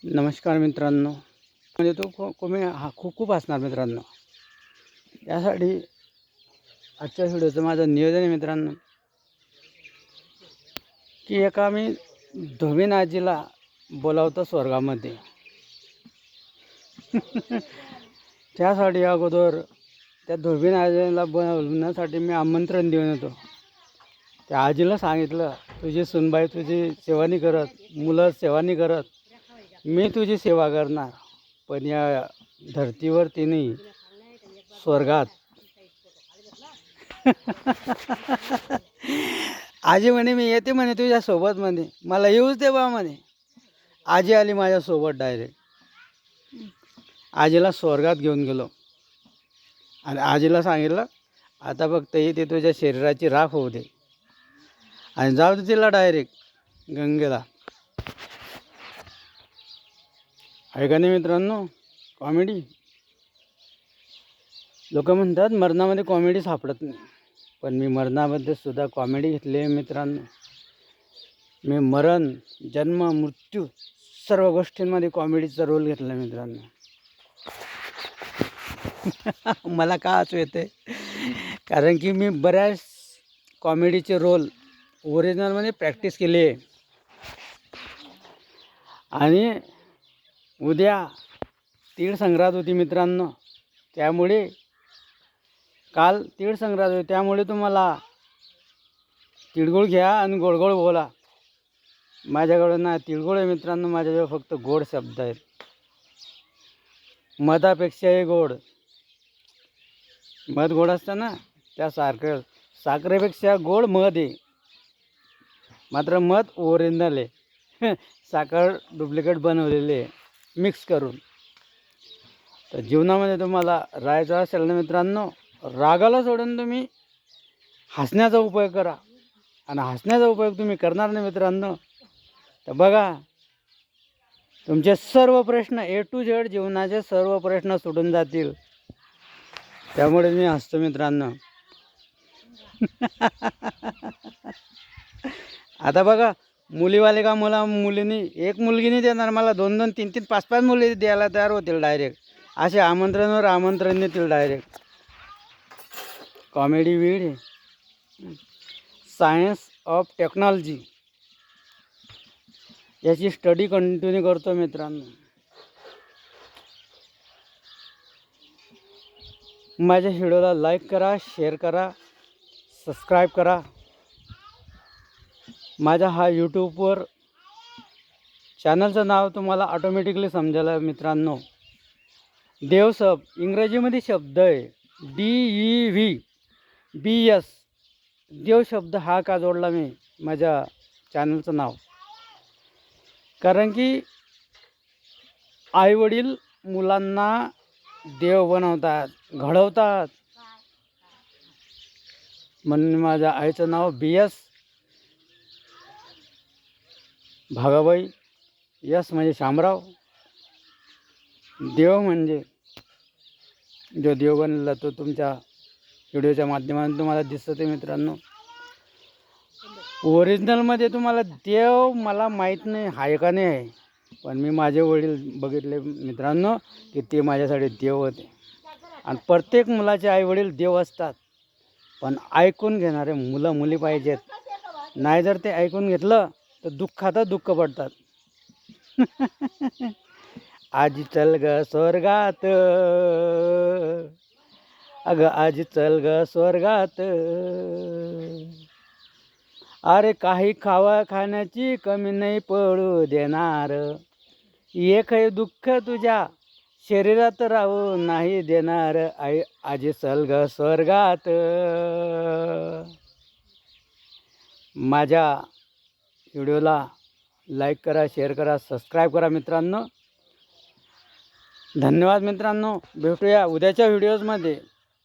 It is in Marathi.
नमस्कार मित्रांनो. म्हणजे तो कोमी हा खूप असणार मित्रांनो. यासाठी आजच्या व्हिडिओचं माझं नियोजन आहे मित्रांनो, की एका मी धोबीन आजीला बोलावतो स्वर्गामध्ये. त्यासाठी अगोदर त्या धोबीन आजीला बोलवण्यासाठी मी आमंत्रण देऊन येतो. त्या आजीला सांगितलं, तुझी सुनबाई तुझी सेवा नाही करत, मुलं सेवा नाही करत, मी तुझी सेवा करणार. पण या धर्तीवर तिने स्वर्गात आजी म्हणे मी येते म्हणे तुझ्यासोबत म्हणे, मला येऊच दे बा म्हणे. आजी आली माझ्यासोबत डायरेक्ट. आजीला स्वर्गात घेऊन गेलो आणि आजीला सांगितलं, आता फक्त ते तुझ्या शरीराची राख होऊ दे आणि जाऊ दे तिला डायरेक्ट गंगेला. ऐका नाही मित्रांनो, कॉमेडी. लोक म्हणतात मरणामध्ये कॉमेडी सापडत नाही, पण मी मरणामध्ये सुद्धा कॉमेडी घेतली आहे मित्रांनो. मी मरण, जन्म, मृत्यू सर्व गोष्टींमध्ये कॉमेडीचा रोल घेतला मित्रांनो. मला का हसू येते, कारण की मी बऱ्याच कॉमेडीचे रोल ओरिजिनलमध्ये प्रॅक्टिस केली आहे. आणि उद्या तीळ संक्रांत होती मित्रांनो, त्यामुळे काल तीळ संक्रांत होती, त्यामुळे तुम्हाला तिळगुळ घ्या आणि गोडगोड बोला. माझ्याकडं ना तिळगुळ आहे मित्रांनो, माझ्याजवळ फक्त गोड शब्द आहेत. मधापेक्षाही गोड. मध गोड असतं ना, त्या साखरेपेक्षा गोड मध आहे. मात्र मध ओरिजिनल आहे. साखर डुप्लिकेट बनवलेली आहे मिक्स करून. तर जीवनामध्ये तुम्हाला राहायचं असेल ना मित्रांनो, रागाला सोडून तुम्ही हसण्याचा उपयोग करा. आणि हसण्याचा उपयोग तुम्ही करणार नाही मित्रांनो, तर बघा तुमचे सर्व प्रश्न A to Z जीवनाचे सर्व प्रश्न सुटून जातील. त्यामुळे मी हसतो मित्रांनो. आता बघा, मुलीवाले का मुलीनी एक मुलगी नाही देणार मला, 2-2, 3-3, 5-5 मुली द्यायला तयार होतील डायरेक्ट. असे आमंत्रणवर आमंत्रण देतील direct. Comedy weed, science of technology याची स्टडी कंटिन्यू करतो मित्रांनो. माझ्या व्हिडिओला लाईक करा, शेअर करा, सबस्क्राईब करा. माझ्या हा यूट्यूबवर चॅनलचं नाव तुम्हाला ऑटोमॅटिकली समजायला मित्रांनो. देवसब इंग्रजीमध्ये शब्द आहे, DEVBS. देव शब्द हा का जोडला मी माझ्या चॅनलचं नाव, कारण की आईवडील मुलांना देव बनवतात, घडवतात. म्हणून माझ्या आईचं नाव BS भागाबाई. यस म्हणजे शामराव. देव म्हणजे जो देव बनला तो तुमच्या व्हिडिओच्या माध्यमातून तुम्हाला दिसत आहे मित्रांनो. ओरिजिनलमध्ये तुम्हाला देव मला माहीत नाही आहे का नाही आहे, पण मी माझे वडील बघितले मित्रांनो की ते माझ्यासाठी देव होते. आणि प्रत्येक मुलाचे आईवडील देव असतात, पण ऐकून घेणारे मुलं मुली पाहिजेत. नाही जर ते ऐकून घेतलं तर दुःखातच दुःख पडतात. आजी चल ग स्वर्गात, अगं आजी चल ग स्वर्गात. अरे काही खाण्याची कमी नाही पडू देणार, एकही दुःख तुझ्या शरीरात राहू नाही देणार. आजी चल ग स्वर्गात. माझ्या व्हिडिओला लाईक करा, शेअर करा, सबस्क्राईब करा मित्रांनो. धन्यवाद मित्रांनो. भेटूया उद्याच्या व्हिडिओजमध्ये.